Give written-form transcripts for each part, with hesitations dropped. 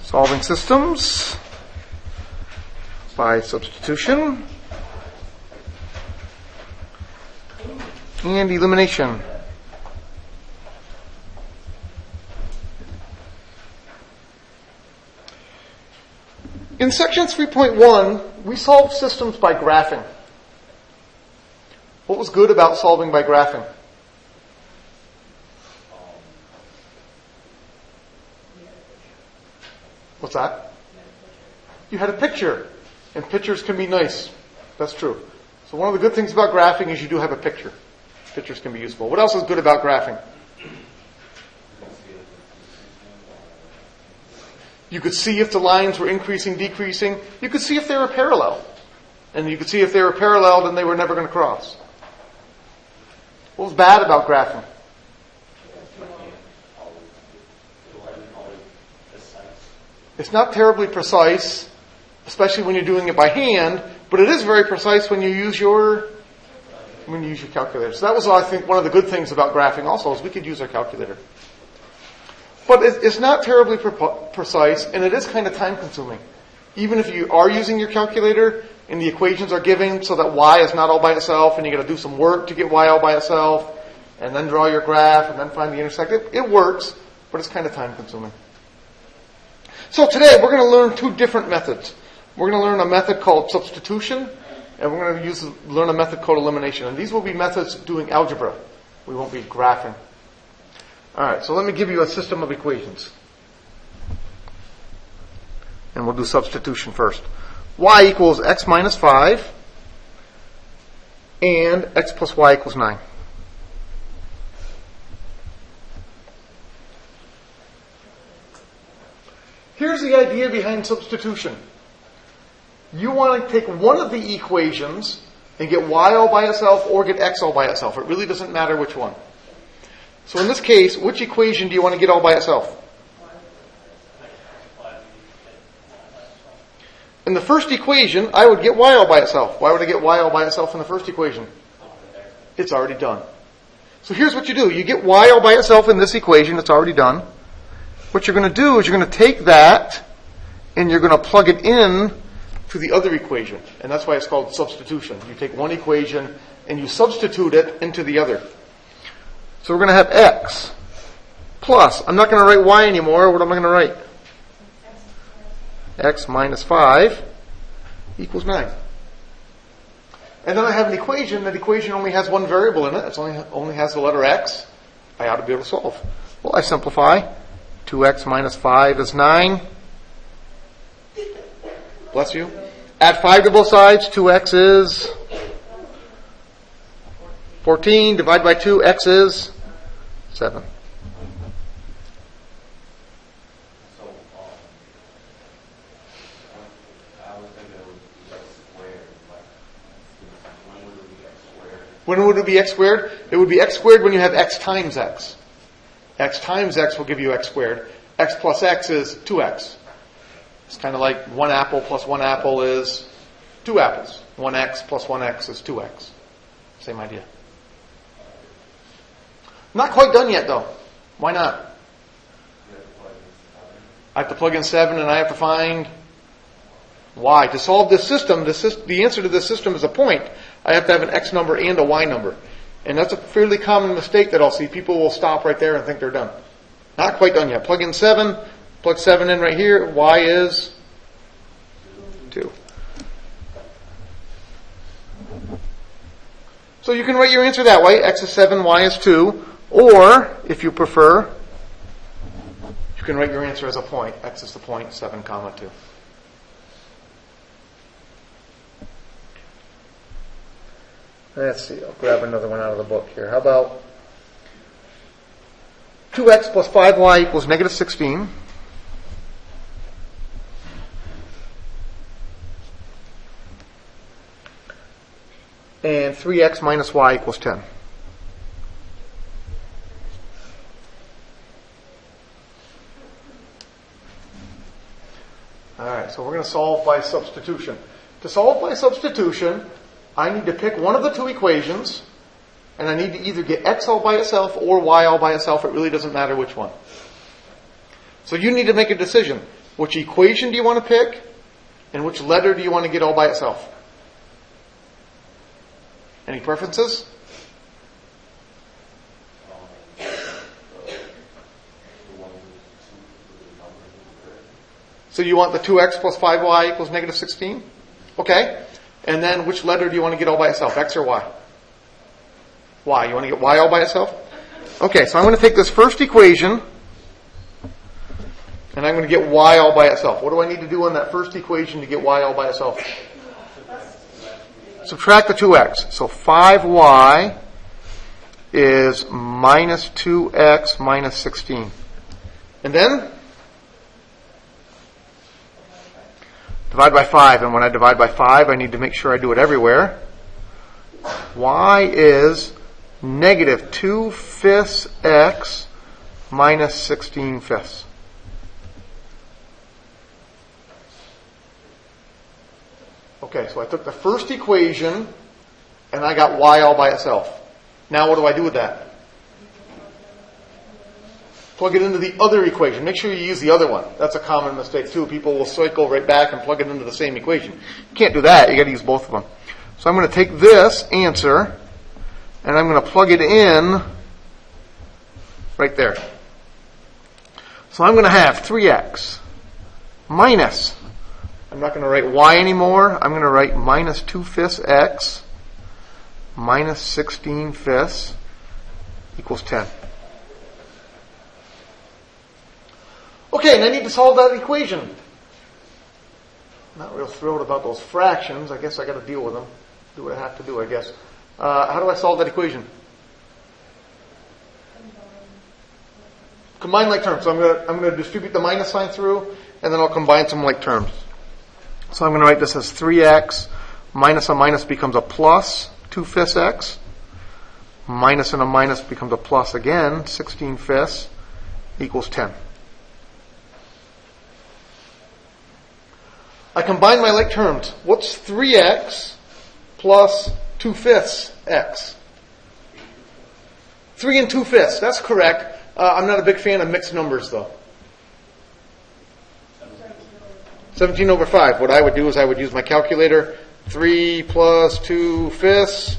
Solving systems by substitution and elimination. In section 3.1, we solved systems by graphing. What was good about solving by graphing? What's that? You had a picture, and pictures can be nice. That's true. So one of the good things about graphing is you do have a picture. Pictures can be useful. What else is good about graphing? You could see if the lines were increasing, decreasing. You could see if they were parallel. And you could see if they were parallel, then they were never going to cross. What was bad about graphing? It's not terribly precise, especially when you're doing it by hand, but it is very precise when you use your calculator. So that was, I think, one of the good things about graphing also, is we could use our calculator. But it's not terribly precise, and it is kind of time-consuming. Even if you are using your calculator, and the equations are given so that y is not all by itself, and you got to do some work to get y all by itself, and then draw your graph, and then find the intercept. It works, but it's kind of time-consuming. So today, we're going to learn two different methods. We're going to learn a method called substitution, and we're going to learn a method called elimination. And these will be methods of doing algebra. We won't be graphing. All right, so let me give you a system of equations. And we'll do substitution first. Y equals x minus 5, and x plus y equals 9. Here's the idea behind substitution. You want to take one of the equations and get y all by itself or get x all by itself. It really doesn't matter which one. So in this case, which equation do you want to get all by itself? In the first equation, I would get y all by itself. Why would I get y all by itself in the first equation? It's already done. So here's what you do. You get y all by itself in this equation. It's already done. What you're going to do is you're going to take that and you're going to plug it in to the other equation. And that's why it's called substitution. You take one equation and you substitute it into the other. So we're going to have x plus, I'm not going to write y anymore. What am I going to write? X minus 5 equals 9. And then I have an equation. That equation only has one variable in it. It only has the letter x. I ought to be able to solve. Well, I simplify. 2x minus 5 is 9. Bless you. Add 5 to both sides. 2x is 14. Divide by 2. X is 7. When would it be x squared? It would be x squared when you have x times x. X times x will give you x squared. X plus x is 2x. It's kind of like 1 apple plus 1 apple is 2 apples. 1x plus 1x is 2x. Same idea. Not quite done yet, though. Why not? I have to plug in 7 and I have to find y. To solve this system, the answer to this system is a point. I have to have an x number and a y number. And that's a fairly common mistake that I'll see. People will stop right there and think they're done. Not quite done yet. Plug in 7. Plug 7 in right here. Y is 2. So you can write your answer that way. X is 7, y is 2. Or, if you prefer, you can write your answer as a point. X is the point, 7 comma 2. Let's see, I'll grab another one out of the book here. How about 2x plus 5y equals negative 16. And 3x minus y equals 10. Alright, so we're going to solve by substitution. To solve by substitution, I need to pick one of the two equations, and I need to either get x all by itself or y all by itself. It really doesn't matter which one. So you need to make a decision. Which equation do you want to pick? And which letter do you want to get all by itself? Any preferences? So you want the 2x plus 5y equals negative 16? Okay. And then which letter do you want to get all by itself, x or y? Y. You want to get y all by itself? Okay, so I'm going to take this first equation, and I'm going to get y all by itself. What do I need to do on that first equation to get y all by itself? Subtract the 2x. So 5y is minus 2x minus 16. And then? Divide by 5. And when I divide by 5, I need to make sure I do it everywhere. Y is negative 2/5 x minus 16/5. Okay, so I took the first equation and I got y all by itself. Now what do I do with that? Plug it into the other equation. Make sure you use the other one. That's a common mistake too. People will cycle right back and plug it into the same equation. You can't do that. You got to use both of them. So I'm going to take this answer and I'm going to plug it in right there. So I'm going to have 3x minus, I'm not going to write y anymore. I'm going to write minus 2/5 x minus 16/5 equals 10. Okay, and I need to solve that equation. Not real thrilled about those fractions. I guess I got to deal with them. Do what I have to do, I guess. How do I solve that equation? Combine like terms. So I'm going to distribute the minus sign through, and then I'll combine some like terms. So I'm going to write this as 3x minus a minus becomes a plus 2/5 x. Minus and a minus becomes a plus again, 16/5 equals 10. I combine my like terms. What's 3x plus 2/5 x? 3 and 2/5. That's correct. I'm not a big fan of mixed numbers, though. 17 over 5. What I would do is I would use my calculator. 3 plus 2/5.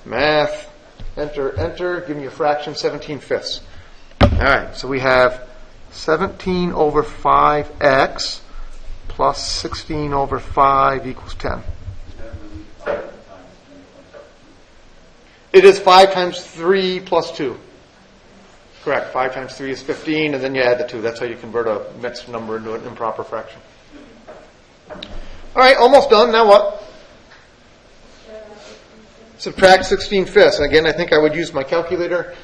Math. Enter, enter. Give me a fraction, 17/5. All right, so we have 17 over 5x plus 16 over 5 equals 10. It is 5 times 3 plus 2. Correct. 5 times 3 is 15, and then you add the 2. That's how you convert a mixed number into an improper fraction. All right, almost done. Now what? Subtract 16/5. Again, I think I would use my calculator.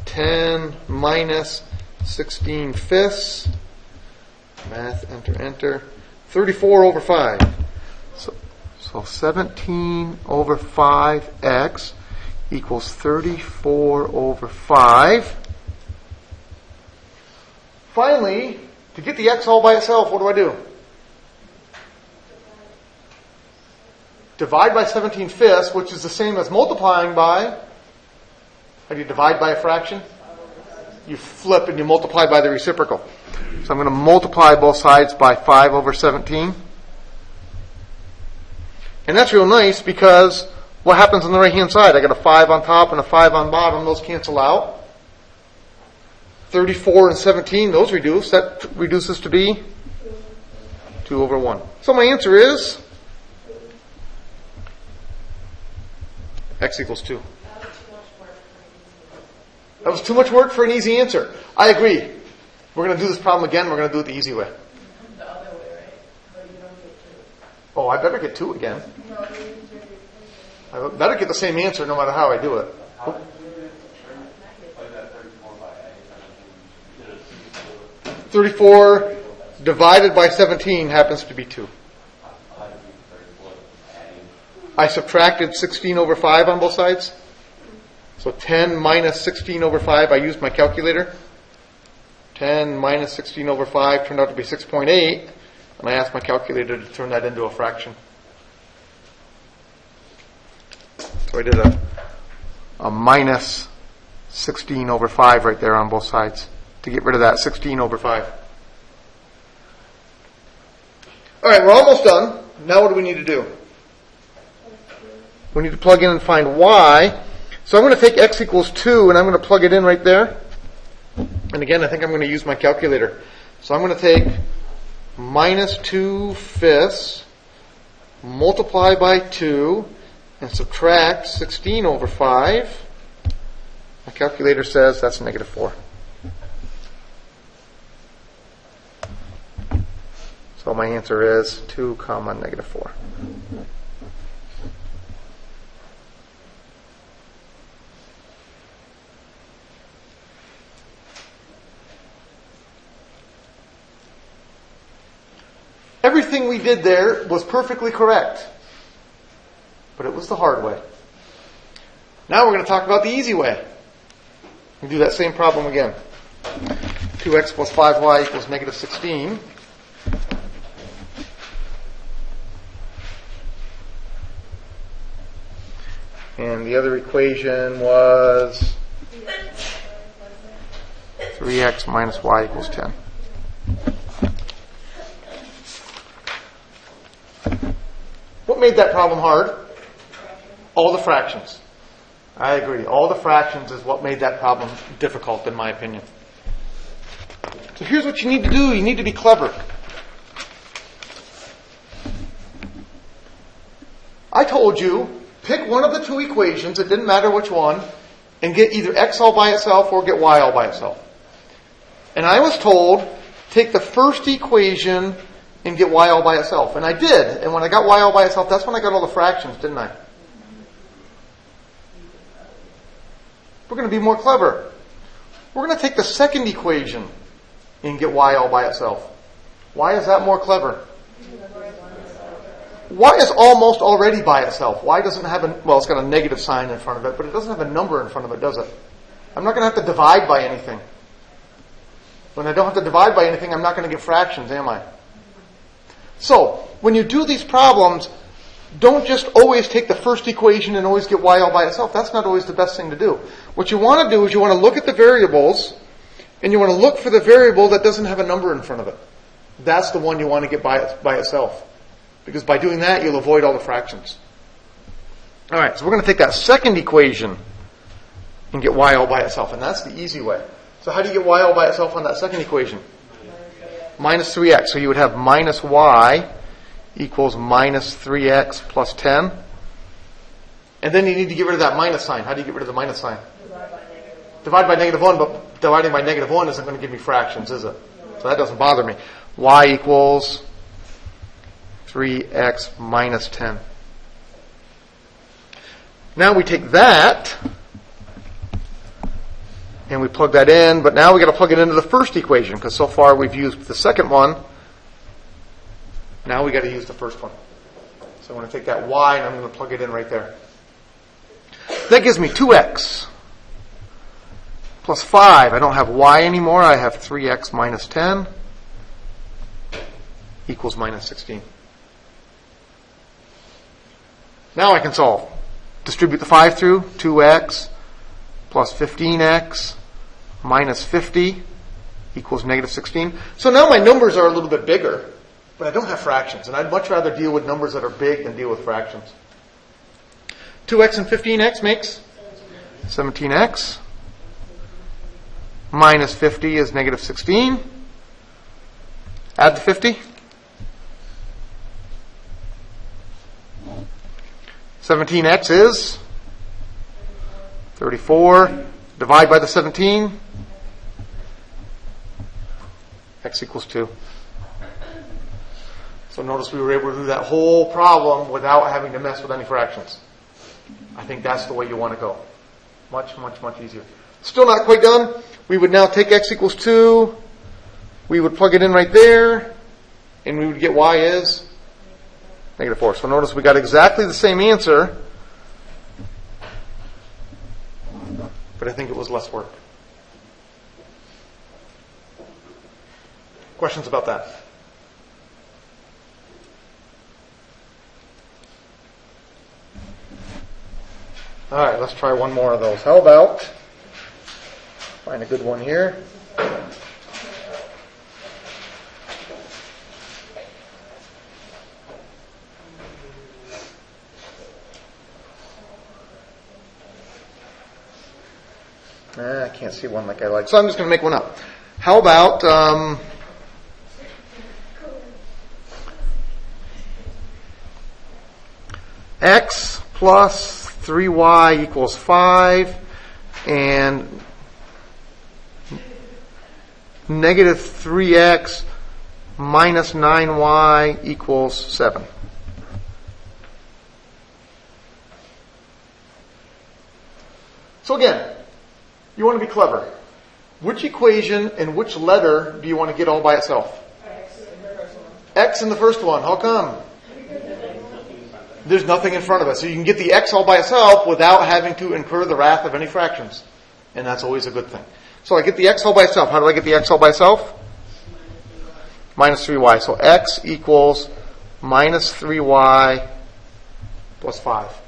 10 minus 16/5. Math, enter, enter. 34 over 5. So 17 over 5x equals 34 over 5. Finally, to get the x all by itself, what do I do? Divide by 17/5, which is the same as multiplying by. How do you divide by a fraction? You flip and you multiply by the reciprocal. So I'm going to multiply both sides by 5 over 17. And that's real nice because what happens on the right-hand side? I got a 5 on top and a 5 on bottom. Those cancel out. 34 and 17, those reduce. That reduces to be 2 over 1. So my answer is x equals 2. That was too much work for an easy answer. I agree. We're going to do this problem again. We're going to do it the easy way. The other way, right? But you don't get 2. Oh, I better get 2 again. No, you get 2. I better get the same answer no matter how I do it. How did you play that 34 by 8? 34 divided by 17 happens to be 2. I subtracted 16 over 5 on both sides. So 10 minus 16 over 5, I used my calculator. 10 minus 16 over 5 turned out to be 6.8. And I asked my calculator to turn that into a fraction. So I did a minus 16 over 5 right there on both sides to get rid of that 16 over 5. All right, we're almost done. Now what do we need to do? We need to plug in and find y. So I'm going to take x equals 2, and I'm going to plug it in right there. And again, I think I'm going to use my calculator. So I'm going to take minus 2/5, multiply by 2, and subtract 16 over 5. My calculator says that's negative 4. So my answer is 2, negative 4. Everything we did there was perfectly correct, but it was the hard way. Now we're going to talk about the easy way. We do that same problem again. 2x plus 5y equals negative 16. And the other equation was 3x minus y equals 10. What made that problem hard? All the fractions. I agree. All the fractions is what made that problem difficult, in my opinion. So here's what you need to do. You need to be clever. I told you, pick one of the two equations, it didn't matter which one, and get either x all by itself or get y all by itself. And I was told, take the first equation and get y all by itself. And I did. And when I got y all by itself, that's when I got all the fractions, didn't I? We're going to be more clever. We're going to take the second equation and get y all by itself. Why is that more clever? Y is almost already by itself. Y doesn't have it's got a negative sign in front of it, but it doesn't have a number in front of it, does it? I'm not going to have to divide by anything. When I don't have to divide by anything, I'm not going to get fractions, am I? So, when you do these problems, don't just always take the first equation and always get y all by itself. That's not always the best thing to do. What you want to do is you want to look at the variables, and you want to look for the variable that doesn't have a number in front of it. That's the one you want to get by itself. Because by doing that, you'll avoid all the fractions. All right, so we're going to take that second equation and get y all by itself, and that's the easy way. So how do you get y all by itself on that second equation? Minus 3x. So you would have minus y equals minus 3x plus 10. And then you need to get rid of that minus sign. How do you get rid of the minus sign? Divide by negative 1, but dividing by negative 1 isn't going to give me fractions, is it? So that doesn't bother me. Y equals 3x minus 10. Now we take that and we plug that in, but now we've got to plug it into the first equation because so far we've used the second one. Now we've got to use the first one. So I'm going to take that y and I'm going to plug it in right there. That gives me 2x plus 5. I don't have y anymore. I have 3x minus 10 equals minus 16. Now I can solve. Distribute the 5 through. 2x plus 15x minus 50 equals negative 16. So now my numbers are a little bit bigger, but I don't have fractions. And I'd much rather deal with numbers that are big than deal with fractions. 2x and 15x makes 17x. Minus 50 is negative 16. Add the 50. 17x is 34. Divide by the 17. X equals 2. So notice we were able to do that whole problem without having to mess with any fractions. I think that's the way you want to go. Much, much, much easier. Still not quite done. We would now take x equals 2. We would plug it in right there. And we would get y is negative 4. So notice we got exactly the same answer. But I think it was less work. Questions about that? All right, let's try one more of those. How about, find a good one here. I can't see one like I like, so I'm just going to make one up. How about x plus 3y equals 5 and negative 3x minus 9y equals 7. So again, you want to be clever. Which equation and which letter do you want to get all by itself? X in the first one. How come? There's nothing in front of it. So you can get the x all by itself without having to incur the wrath of any fractions. And that's always a good thing. So I get the x all by itself. How do I get the x all by itself? Minus 3y. So x equals minus 3y plus 5.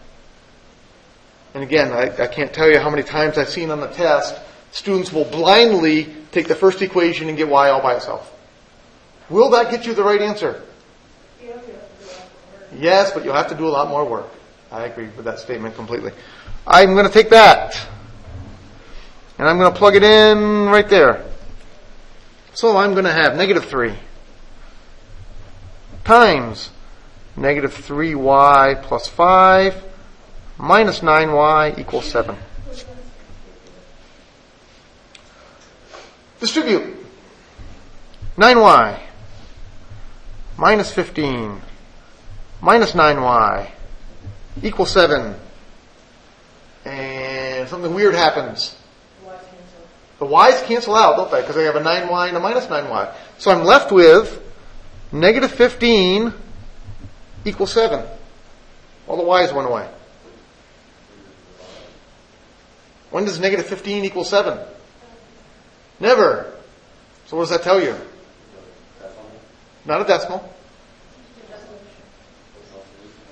And again, I can't tell you how many times I've seen on the test, students will blindly take the first equation and get y all by itself. Will that get you the right answer? Yes, but you'll have to do a lot more work. I agree with that statement completely. I'm going to take that, and I'm going to plug it in right there. So I'm going to have negative 3 times negative 3y plus 5 minus 9y equals 7. Distribute. 9y minus 15 minus 9y equals 7. And something weird happens. The y's cancel out, don't they? Because they have a 9y and a minus 9y. So I'm left with negative 15 equals 7. All the y's went away. When does negative 15 equal 7? Never. So what does that tell you? Not a decimal.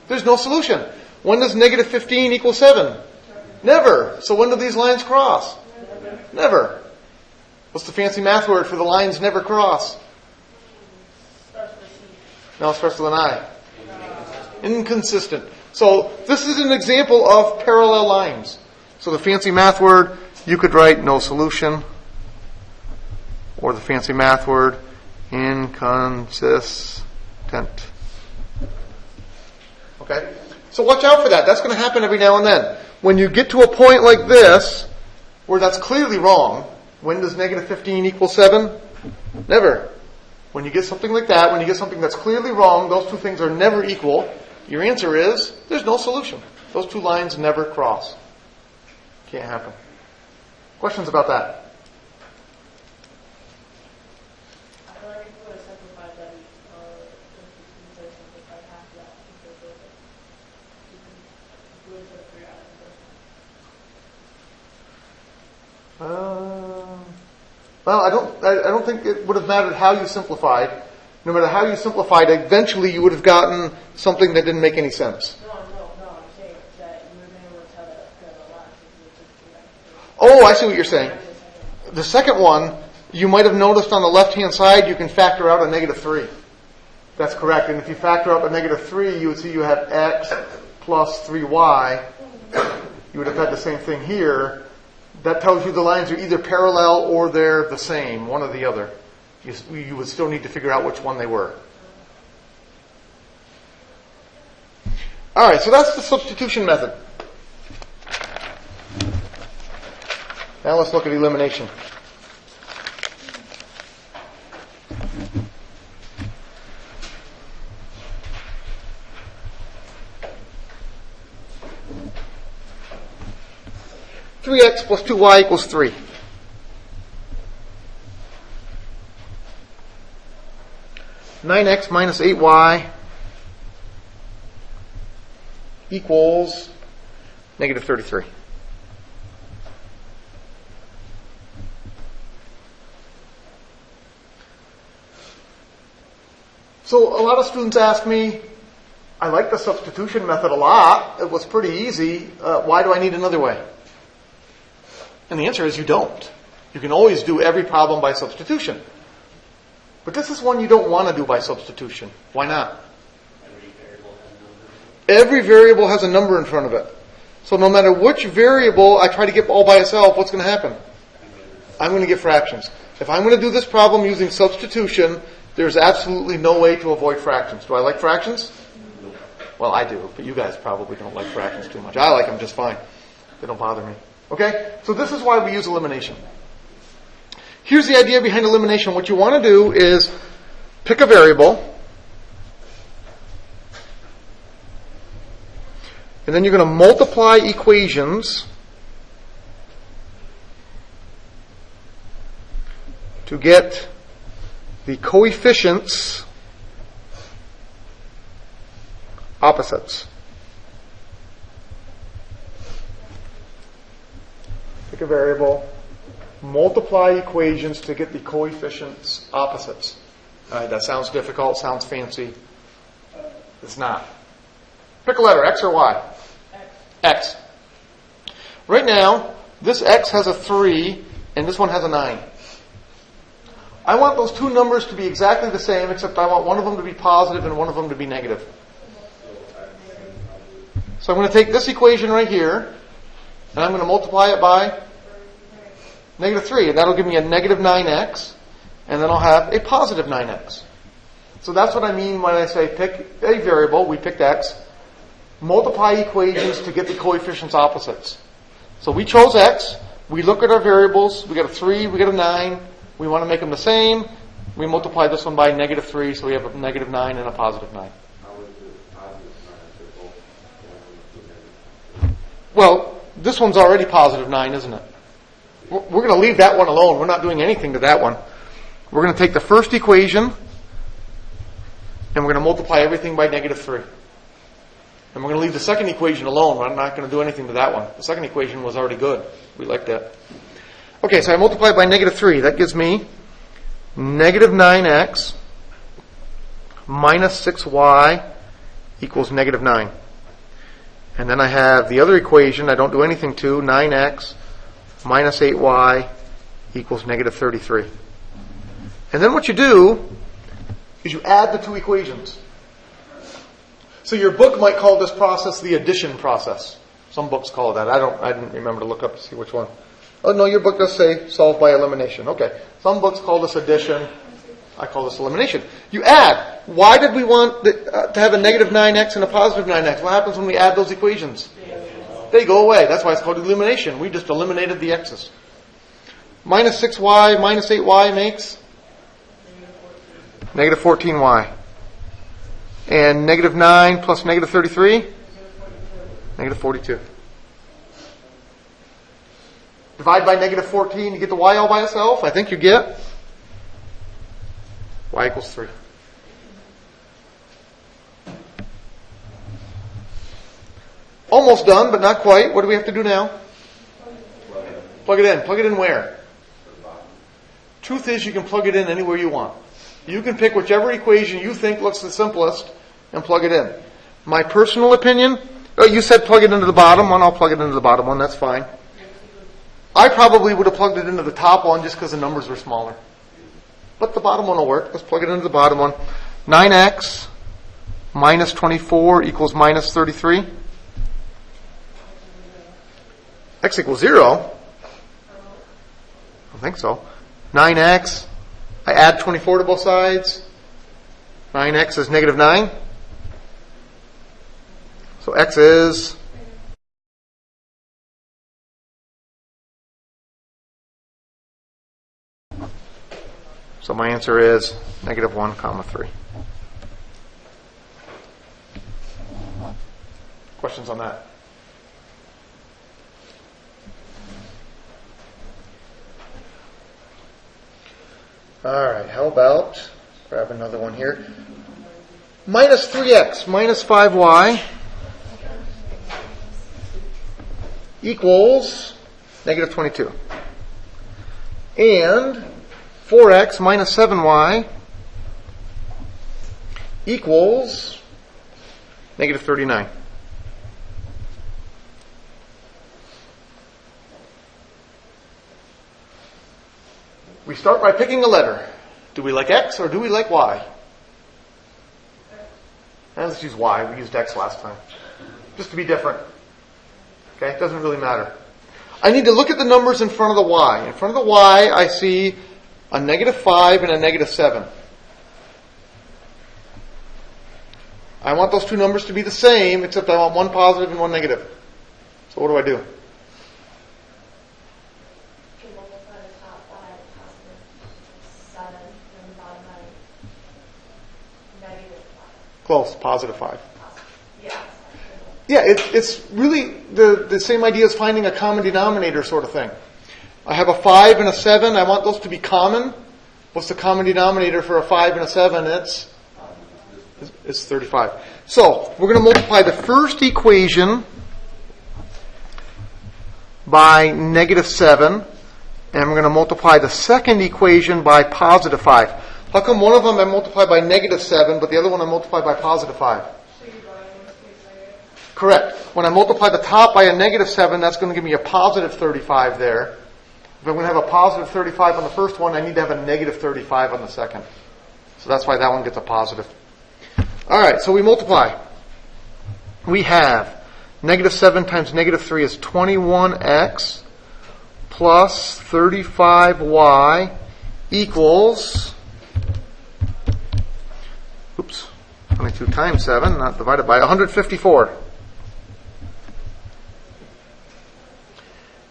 There's no solution. When does negative 15 equal 7? Never. So when do these lines cross? Never. What's the fancy math word for the lines never cross? No, it starts with an I. Inconsistent. So this is an example of parallel lines. So the fancy math word, you could write no solution, or the fancy math word, inconsistent. Okay? So watch out for that. That's going to happen every now and then. When you get to a point like this, where that's clearly wrong, when does negative 15 equal 7? Never. When you get something like that, when you get something that's clearly wrong, those two things are never equal, your answer is, there's no solution. Those two lines never cross. Can't happen. Questions about that? I feel like if you would have simplified that, if you simplified half of that, you would have figured out Well, I don't think it would have mattered how you simplified. No matter how you simplified, eventually you would have gotten something that didn't make any sense. No, I'm saying that you would have been able to tell that the lines Oh, I see what you're saying. The second one, you might have noticed on the left-hand side, you can factor out a negative 3. That's correct. And if you factor out a negative 3, you would see you have x plus 3y. You would have had the same thing here. That tells you the lines are either parallel or they're the same, one or the other. You would still need to figure out which one they were. All right, so that's the substitution method. Now let's look at elimination. Three x plus 2y equals 3. Nine x minus 8y equals negative 33. So a lot of students ask me, I like the substitution method a lot. It was pretty easy. Why do I need another way? And the answer is you don't. You can always do every problem by substitution. But this is one you don't want to do by substitution. Why not? Every variable has a number in front of it. So no matter which variable I try to get all by itself, what's going to happen? I'm going to get fractions. If I'm going to do this problem using substitution, there's absolutely no way to avoid fractions. Do I like fractions? Well, I do, but you guys probably don't like fractions too much. I like them just fine. They don't bother me. Okay? So this is why we use elimination. Here's the idea behind elimination. What you want to do is pick a variable, and then you're going to multiply equations to get the coefficients opposites. Pick a variable, multiply equations to get the coefficients opposites. All right, that sounds difficult, sounds fancy. It's not. Pick a letter, X or Y? X. Right now, this X has a 3 and this one has a 9. I want those two numbers to be exactly the same, except I want one of them to be positive and one of them to be negative. So I'm going to take this equation right here, and I'm going to multiply it by negative 3, and that'll give me a negative 9x, and then I'll have a positive 9x. So that's what I mean when I say pick a variable, we picked x, multiply equations to get the coefficients opposites. So we chose x, we look at our variables, we got a 3, we got a 9, we want to make them the same, we multiply this one by negative 3, so we have a negative 9 and a positive 9. Well, this one's already positive 9, isn't it? We're going to leave that one alone. We're not doing anything to that one. We're going to take the first equation, and we're going to multiply everything by negative 3. And we're going to leave the second equation alone. We're not going to do anything to that one. The second equation was already good. We like that. Okay, so I multiply by negative 3. That gives me negative 9x minus 6y equals negative 9. And then I have the other equation I don't do anything to, 9x minus 8y equals negative 33. And then what you do is you add the two equations. So your book might call this process the addition process. Some books call it that. I didn't remember to look up to see which one. Oh, no, your book does say solve by elimination. Okay. Some books call this addition. I call this elimination. You add. Why did we want to have a negative 9x and a positive 9x? What happens when we add those equations? They go away. That's why it's called elimination. We just eliminated the x's. Minus 6y minus 8y makes? Negative 14y. And negative 9 plus negative 33? Negative 42. Divide by negative 14, you get the y all by itself. I think you get y equals 3. Almost done, but not quite. What do we have to do now? Plug it in. Plug it in where? Truth is, you can plug it in anywhere you want. You can pick whichever equation you think looks the simplest and plug it in. My personal opinion, you said plug it into the bottom one. I'll plug it into the bottom one. That's fine. I probably would have plugged it into the top one just because the numbers were smaller. But the bottom one will work. Let's plug it into the bottom one. 9x minus 24 equals minus 33. X equals 0? I don't think so. 9x, I add 24 to both sides. 9x is negative 9. So x is so my answer is negative 1 comma 3. Questions on that? All right, how about, grab another one here. Minus 3x minus 5y equals negative 22. And 4x minus 7y equals negative 39. We start by picking a letter. Do we like X or do we like Y? Now let's use Y. We used X last time. Just to be different. Okay? It doesn't really matter. I need to look at the numbers in front of the y. In front of the y, I see a -5 and a -7. I want those two numbers to be the same, except I want one positive and one negative. So what do I do? You can multiply the top by positive 7 and the bottom by negative 5. Close, +5. Yeah. Yeah, it's really the same idea as finding a common denominator sort of thing. I have a 5 and a 7. I want those to be common. What's the common denominator for a 5 and a 7? It's 35. So, we're going to multiply the first equation by -7, and we're going to multiply the second equation by +5. How come one of them I multiply by -7, but the other one I multiply by +5? Correct. When I multiply the top by a -7, that's going to give me a +35 there. If I'm going to have a +35 on the first one, I need to have a -35 on the second. So that's why that one gets a positive. All right, so we multiply. We have -7 times -3 is 21x plus 35y equals, 22 times 7, not divided by 154.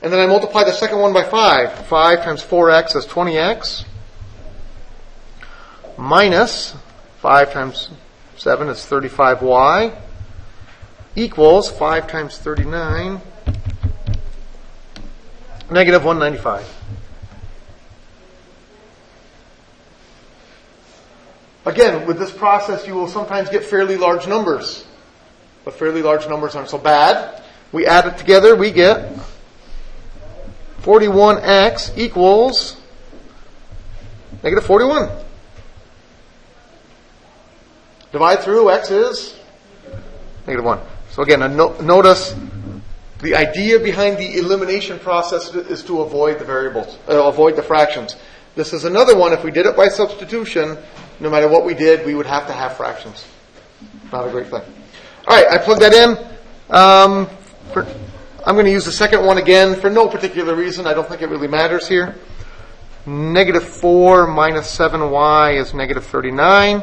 And then I multiply the second one by 5. 5 times 4x is 20x. Minus 5 times 7 is 35y. Equals 5 times 39. Negative 195. Again, with this process, you will sometimes get fairly large numbers. But fairly large numbers aren't so bad. We add it together, we get 41x equals -41. Divide through, x is -1. So again, notice the idea behind the elimination process is to avoid the variables, avoid the fractions. This is another one. If we did it by substitution, no matter what we did, we would have to have fractions. Not a great thing. All right, I plugged that in. I'm going to use the second one again for no particular reason. I don't think it really matters here. -4 minus 7y is -39.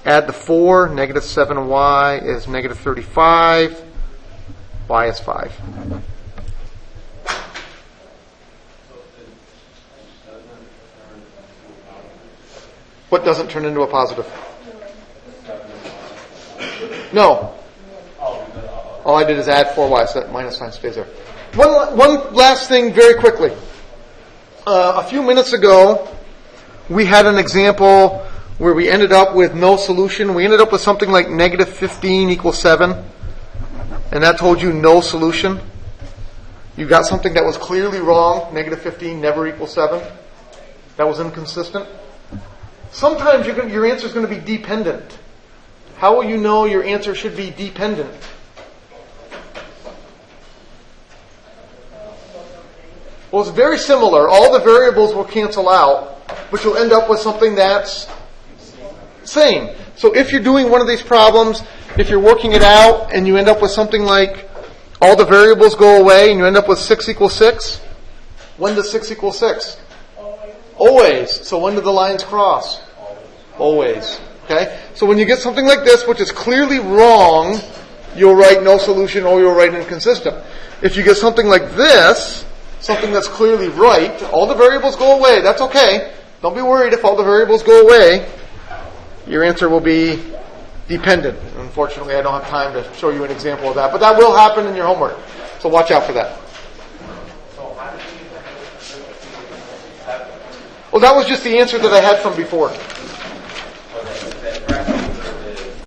Add the 4. -7y is -35. Y is 5. What doesn't turn into a positive? No. All I did is add 4y, so that minus sign stays there. One last thing very quickly. A few minutes ago, we had an example where we ended up with no solution. We ended up with something like -15 equals 7. And that told you no solution. You got something that was clearly wrong. -15 never equals 7. That was inconsistent. Sometimes your answer is going to be dependent. How will you know your answer should be dependent? Well, it's very similar. All the variables will cancel out, but you'll end up with something that's same. So if you're doing one of these problems, if you're working it out and you end up with something like all the variables go away and you end up with 6 equals 6, when does 6 equal 6? Always. So when do the lines cross? Always. Okay? So when you get something like this, which is clearly wrong, you'll write no solution or you'll write inconsistent. If you get something like this, something that's clearly right, all the variables go away. That's okay. Don't be worried if all the variables go away. Your answer will be dependent. Unfortunately, I don't have time to show you an example of that, but that will happen in your homework. So watch out for that. Well, that was just the answer that I had from before.